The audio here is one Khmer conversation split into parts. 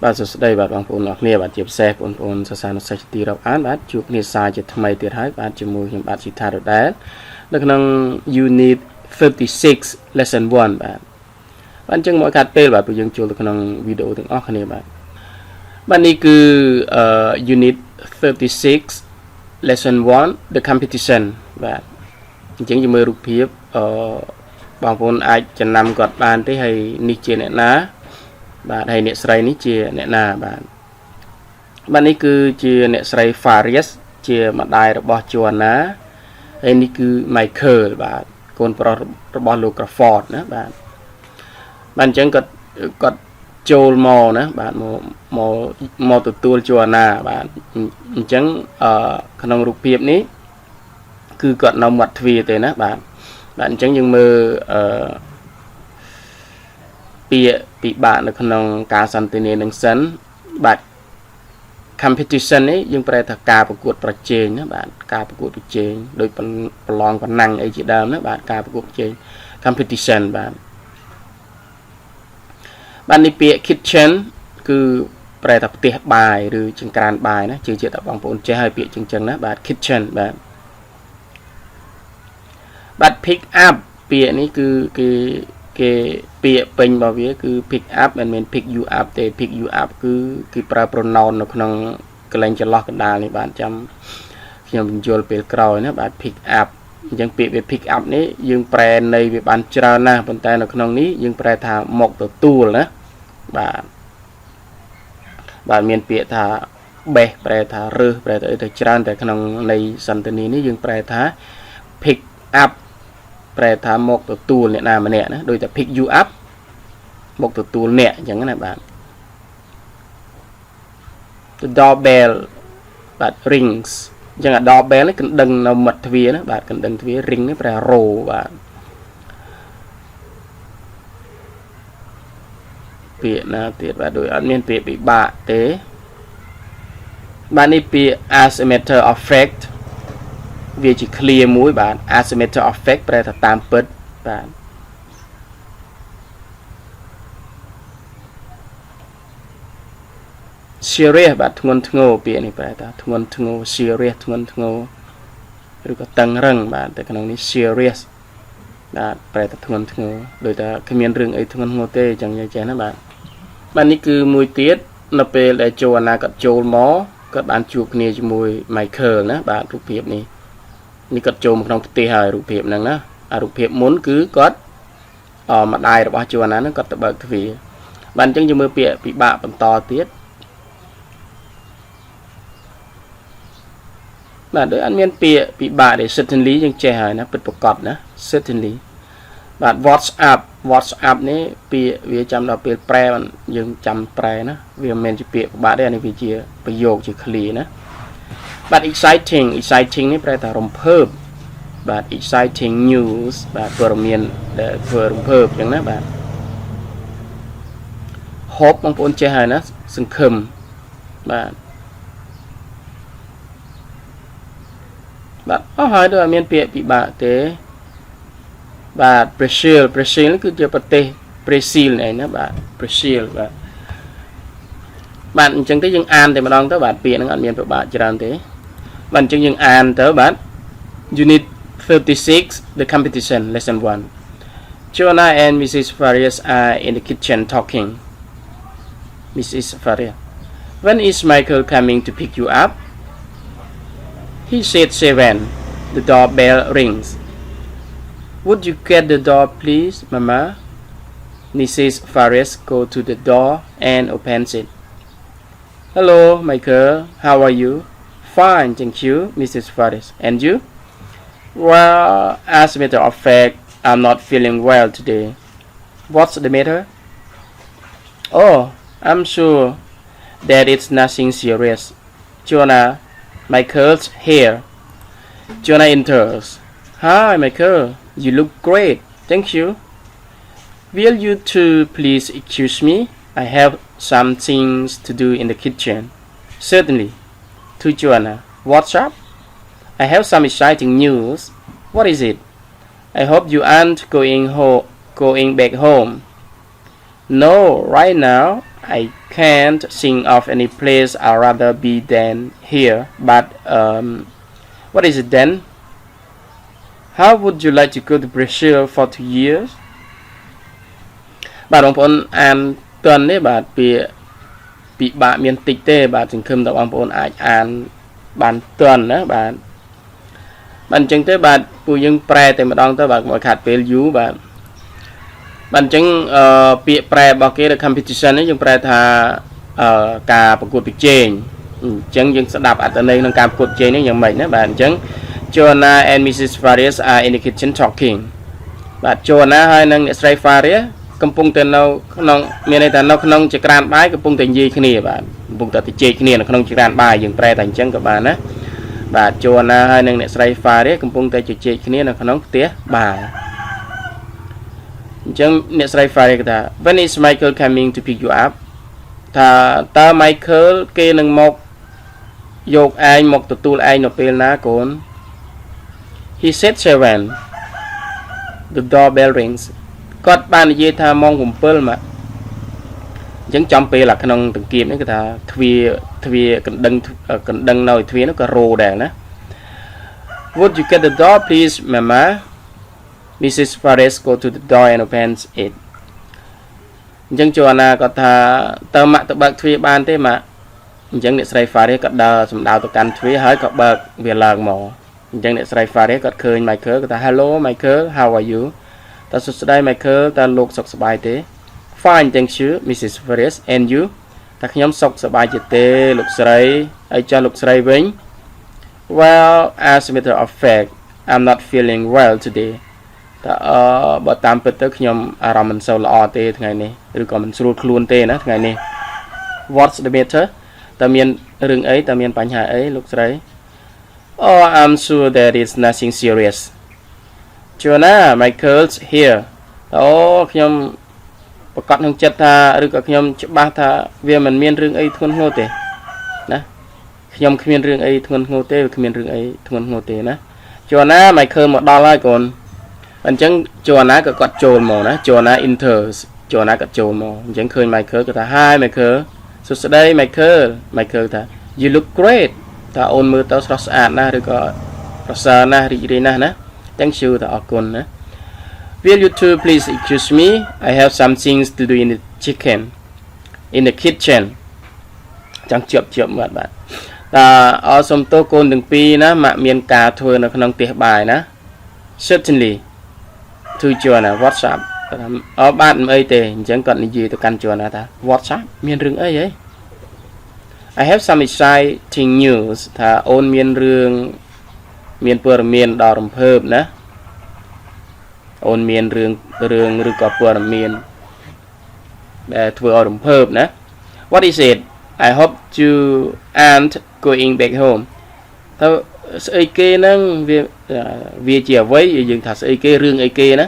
បាទសួស្តីបាទបងប្អូនអរគ្នាបាទជាពិសេសបងប្អូនសិស្សានុសិស្សទីរាប់អានបាទជួបគ្នាសារជាថ្មីទៀតហើយបាទជាមួយខ្ញុំបាទស៊ីថាដដែលនៅក្នុង Unit 36 Lesson 1បាទអញ្ចឹងមកកាត់ពេលបាទព្រោះយើងចូលទៅក្នុងវីដេអូទាំងអស់គ្នាបាទនេះគឺUnit 36 Lesson 1 The Competition បាទអញ្ចឹងយើងមើលរូបភាពបងប្អូនអាចចំណាំគាត់បានទេហើយនេះជាអ្នកណាបាទហើយអ្នកស្រីនេះជាអ្នកណាបាទនេះគឺជាអ្នកស្រី Faris ជាម្ដាយរបស់ Joanna ហើយនេះគឺ Michael បាទកូនប្រុសរបស់លោក Crawford ណាបាទអញ្ចឹងគាត់ចូលមកណាបាទមកទទួល Joanna បាទអញ្ចឹងក្នុងរូបភាពនេះគឺគាត់នៅមាត់ទ្វារទេណាបាទអញ្ចឹងយើងមើលពាក្យពិបាកនៅក្នុងការសន្ទនានឹងសិនបាទ competition នេះយើងប្រែថាការប្រកួតប្រជែងណាបាទការប្រកួតប្រជែងដោយប្រឡងប៉ុណ្ណឹងអីជាដើមណាបាទការប្រកួតប្រជែង competition បាទនេះពាក្យ kitchen គឺប្រែថាផ្ទះបាយឬចង្ក្រានបាយណាជឿជាក់ថាបងប្អូនចេះហើយពាក្យចឹងណាបាទ kitchen បាទ pick up ពាក្យនេះគឺគេពាក្យពេញរបស់វាគឺ pick up មិនមែន pick you up ទេ pick you up គឺប្រើ pronoun នៅក្នុងកលែងចន្លោះកណ្ដាលនេះបាទចាំខ្ញុំបញ្យល់ពេលក្រោយណាបាទ pick up អញ្ចឹងពាក្យវា pick up នេះយើងប្រែន័យវាបានច្រើនណាស់ប៉ុន្តែនៅក្នុងនេះយើងប្រែថាមកទទួលណាបាទមានពាក្យថាបេះប្រែថារើសប្រែថាអីទៅច្រើនតែក្នុងន័យសន្ទនានេះយើងប្រែថា pick up ប្រែថាមកទទួលអ្នកណាម្នាក់ណាដូចតែ pick you up មកទទួលអ្នកអញ្ចឹងណាបាទ the doorbell បាទ rings អញ្ចឹង doorbell នេះកណ្ដឹងនៅមាត់ទ្វារណាបាទកណ្ដឹងទ្វារ ring នេះប្រែរោបាទពាក្យណាទៀតបាទដោយអត់មានពាក្យពិបាកទេបាទនេះពាក្យ as a matter of fact វាជា clear មួយបាទ as a matter of fact ប្រែថាតាមពិតបាទ serious បាទធ្ងន់ធ្ងរពាក្យនេះប្រែថាធ្ងន់ធ្ងរ serious ធ្ងន់ធ្ងរឬក៏តឹងរឹងបាទតែក្នុងនេះ serious បាទប្រែថាធ្ងន់ធ្ងរដោយតែគ្មានរឿងអីធ្ងន់ធ្ងរទេអញ្ចឹងយើងចេះណាបាទនេះគឺមួយទៀតនៅពេលដែលJoannaគាត់ចូលមកគាត់បានជួបគ្នាជាមួយ Michael ណាបាទរូបភាពនេះគាត់ចូលមកក្នុងផ្ទះហើយរូបភាពហ្នឹងណារូបភាពមុនគឺគាត់ម្ដាយរបស់Joannaហ្នឹងគាត់ទៅបើកទ្វារបាទអញ្ចឹងយើងមើលពាក្យពិបាកបន្តទៀតបាទដោយអត់មានពាក្យពិបាកទេ certainly យើងចេះហើយណាពិតប្រាកដណា certainly បាទ WhatsApp នេះពាក្យវាចាំដល់ពេលប្រែយើងចាំប្រែណាវាមិនមែនជាពាក្យពិបាកទេអានេះវាជាប្រយោគជា clear ណាបាទ exciting នេះប្រែថារំភើបបាទ exciting news បាទព័ត៌មានដែលធ្វើរំភើបអញ្ចឹងណាបាទ hope បងប្អូនចេះហើយណាសង្ឃឹមបាទអស់ហើយដូចអត់មានពាក្យពិបាកទេបាទ Brazil គឺជាប្រទេស Brazil នេះណាបាទ Brazil បាទអញ្ចឹងទៅយើងអានតែម្ដងទៅបាទពាក្យហ្នឹងអត់មានពិបាកច្រើនទេបាទអញ្ចឹងយើងអានទៅបាទ Unit 36 The Competition Lesson 1 Joanna and Mrs. Farias are in the kitchen talking. Mrs. Farias, when is Michael coming to pick you up? He said 7. The doorbell rings. Would you get the door, please, Mama? Mrs. Farias go to the door and opens it. Hello, Michael. How are you? Fine, thank you, Mrs. Farias. And you? Well, as a matter of fact, I'm not feeling well today. What's the matter? Oh, I'm sure that it's nothing serious. Joanna, Michael's here. Joanna enters. Hi, Michael. You look great. Thank you. Will you two please excuse me? I have some things to do in the kitchen. Certainly. To Joanna. What's up? I have some exciting news. What is it? I hope you aren't going back home. No, right now I can't think of any place I'd rather be than here but what is it then how would you like to go to Brazil for 2 years បាទបងប្អូនអានតន់នេះបាទពីបាក់មានតិចទេបាទសង្ឃឹមថាបងប្អូនអាចអានបានតន់ណាបាទអញ្ចឹងទេបាទពួកយើងប្រែតែម្ដងទៅបាទមកខាត់ពេលយូរបាទបាទអញ្ចឹងពាក្យប្រែរបស់គេ the competition នេះយើងប្រែថាការប្រកួតប្រជែងអញ្ចឹងយើងស្ដាប់អត្ថន័យក្នុងការប្រកួតប្រជែងនេះយ៉ាងម៉េចណាបាទអញ្ចឹង Joanna and Mrs. Farias are in the kitchen talking បាទ Joanna ហើយនិងអ្នកស្រី Farias កំពុងតែនៅក្នុងមានន័យថានៅក្នុងចក្រានបាយកំពុងតែនិយាយគ្នាបាទកំពុងតែជជែកគ្នានៅក្នុងចក្រានបាយយើងប្រែតែអញ្ចឹងក៏បានណាបាទ Joanna ហើយនិងអ្នកស្រី Farias កំពុងតែជជែកគ្នានៅក្នុងផ្ទះបាយអញ្ចឹងអ្នកស្រី Farias ថា When is Michael coming to pick you up ថាតើ Michael គេនឹងមកយកឯងមកទទួលឯងនៅពេលណាកូន He said 7 The doorbell rings គាត់បាននិយាយថាម៉ោង7មកអញ្ចឹងចំពេលក្នុងតង្គៀបនេះគឺថាទ្វាកណ្ដឹងនៅទ្វានោះក៏រោដែរណា Would you get the door please mama Mrs. Farias go to the door and opens it អញ្ចឹងJoannaគាត់ថាតើម៉ាក់ទៅបើកទ្វារបានទេម៉ាក់អញ្ចឹងអ្នកស្រី Farias ក៏ដើរសម្ដៅទៅកាន់ទ្វារហើយក៏បើកវាឡើងមកអញ្ចឹងអ្នកស្រី Farias គាត់ឃើញ Michael គាត់ថា Hello Michael how are you តើសួស្ដី Michael តើលោកសុខសប្បាយទេ Fine thank you Mrs. Farias and you តើខ្ញុំសុខសប្បាយជាទេលោកស្រីហើយចុះលោកស្រីវិញ Well as a matter of fact I'm not feeling well today តើបើតាមពិតទៅខ្ញុំអារម្មណ៍មិនសូវល្អទេថ្ងៃនេះឬក៏មិនស្រួលខ្លួនទេណាថ្ងៃនេះ What's the matter តើមានរឿងអីតើមានបញ្ហាអីលោកស្រី Oh I'm sure that it's nothing serious Joanna Michael's here អូខ្ញុំប្រកាសក្នុងចិត្តថាឬក៏ខ្ញុំច្បាស់ថាវាមិនមានរឿងអីធ្ងន់ធ្ងរទេណាខ្ញុំគ្មានរឿងអីធ្ងន់ធ្ងរទេគ្មានរឿងអីធ្ងន់ធ្ងរទេណា Joanna Michael មកដល់ហើយកូនអញ្ចឹង Joanna ក៏គាត់ចូលមកណា Joanna enters Joanna ក៏ចូលមកអញ្ចឹងឃើញ Michael ក៏ថា Hi Michael សួស្ដី Michael ថា You look great ថាអូនមើលទៅស្រស់ស្អាតណាស់ឬក៏ប្រសើរណាស់រីករាយណាស់ណា Thank you ថាអរគុណណា Will you two please excuse me I have some things to do in the kitchen ចង់ជាប់មកបាទតាអរសុំទោសកូនទាំងពីរណាម៉ាក់មានការធ្វើនៅក្នុងផ្ទះបាយណា Certainly to Joanna What's up បាទមិនអីទេអញ្ចឹងគាត់និយាយទៅកាន់ Joanna ថា What's up មានរឿងអីហី I have some exciting news ថាអូនមានរឿងមានព័ត៌មានដ៏រំភើបណាអូនមានរឿងឬក៏ព័ត៌មានដែលធ្វើឲ្យរំភើបណា What is it I hope you aren't going back home តើស្អីគេហ្នឹងវាជាអ្វីយើងថាស្អីគេរឿងអីគេណា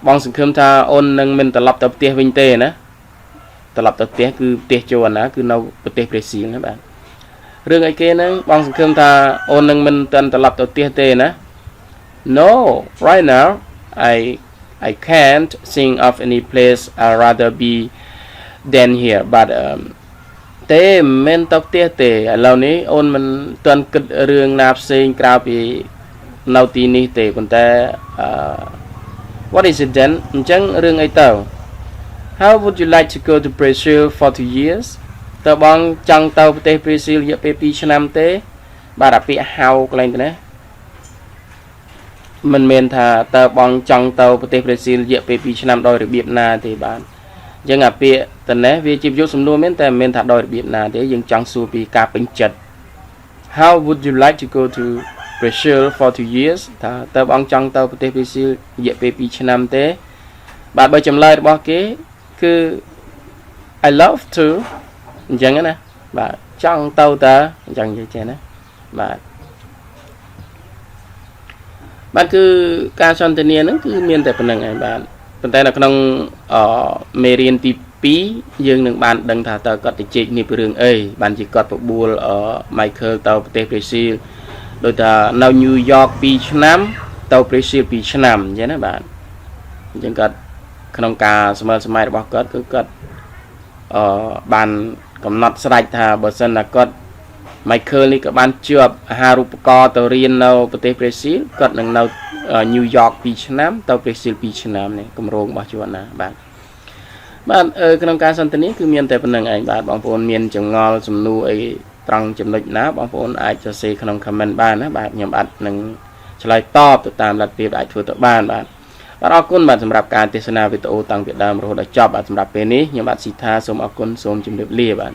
បងសង្ឃឹមថាអូននឹងមិនត្រឡប់ទៅផ្ទះវិញទេណាត្រឡប់ទៅផ្ទះគឺផ្ទះJoannaគឺនៅប្រទេសប្រេស៊ីលណាបាទរឿងអីគេហ្នឹងបងសង្ឃឹមថាអូននឹងមិនត្រឡប់ទៅផ្ទះទេណា No right now I can't think of any place I'd rather be than here but ទេមិនទៅផ្ទះទេឥឡូវនេះអូនមិនទាន់គិតរឿងណាផ្សេងក្រៅពីនៅទីនេះទេប៉ុន្តែWhat is it then អញ្ចឹងរឿងអីទៅ How would you like to go to Brazil for 2 years តើបងចង់ទៅប្រទេសប្រេស៊ីលរយៈពេល2ឆ្នាំទេបាទអាពាក្យ how កន្លែងទៅណាមិនមែនថាតើបងចង់ទៅប្រទេសប្រេស៊ីលរយៈពេល2ឆ្នាំដោយរបៀបណាទេបាទអញ្ចឹងអាពាក្យទៅណាវាជាយុទ្ធសំណួរមែនតែមិនមែនថាដោយរបៀបណាទេយើងចង់សួរពីការពេញចិត្ត How would you like to go to Brazil for 2 years ថាតើបងចង់ទៅប្រទេសប្រេស៊ីលរយៈពេល2ឆ្នាំទេបាទបើចម្លើយរបស់គេគឺ I love to អញ្ចឹងណាបាទចង់ទៅតើអញ្ចឹងនិយាយចេះណាបាទគឺការសន្ទនាហ្នឹងគឺមានតែប៉ុណ្្នឹងឯងបាទប៉ុន្តែនៅក្នុងមេរៀនទី2យើងនឹងបានដឹងថាតើគាត់ទៅជែកនេះពីរឿងអីបានជាគាត់បបួលMichael ទៅប្រទេសប្រេស៊ីលដោយថានៅ New York 2ឆ្នាំទៅប្រេស៊ីល2ឆ្នាំអញ្ចឹងណាបាទអញ្ចឹងគាត់ក្នុងការសម័យរបស់គាត់គឺគាត់ បានកំណត់ស្រេចថាបើសិនតែគាត់ Michael នេះក៏បានជាប់អាហារូបករណ៍ទៅរៀននៅប្រទេសប្រេស៊ីលគាត់នឹងនៅ New York 2 ឆ្នាំទៅប្រេស៊ីល 2 ឆ្នាំនេះគម្រោងរបស់ជួនណាបាទក្នុងការសន្ទនាគឺមានតែប៉ុណ្្នឹងឯងបាទបងប្អូនមានចងល់សំណួរអីត្រង់ចំណុចណាបងប្អូនអាចសរសេរក្នុង comment បានណាបាទខ្ញុំអាចនឹងឆ្លើយតបទៅតាមលទ្ធភាពអាចធ្វើទៅបានបាទអរគុណបាទសម្រាប់ការទស្សនាវីដេអូតាំងពីដើមរហូតដល់ចប់បាទសម្រាប់ពេលនេះខ្ញុំបាទស៊ីថាសូមអរគុណសូមជម្រាបលាបាទ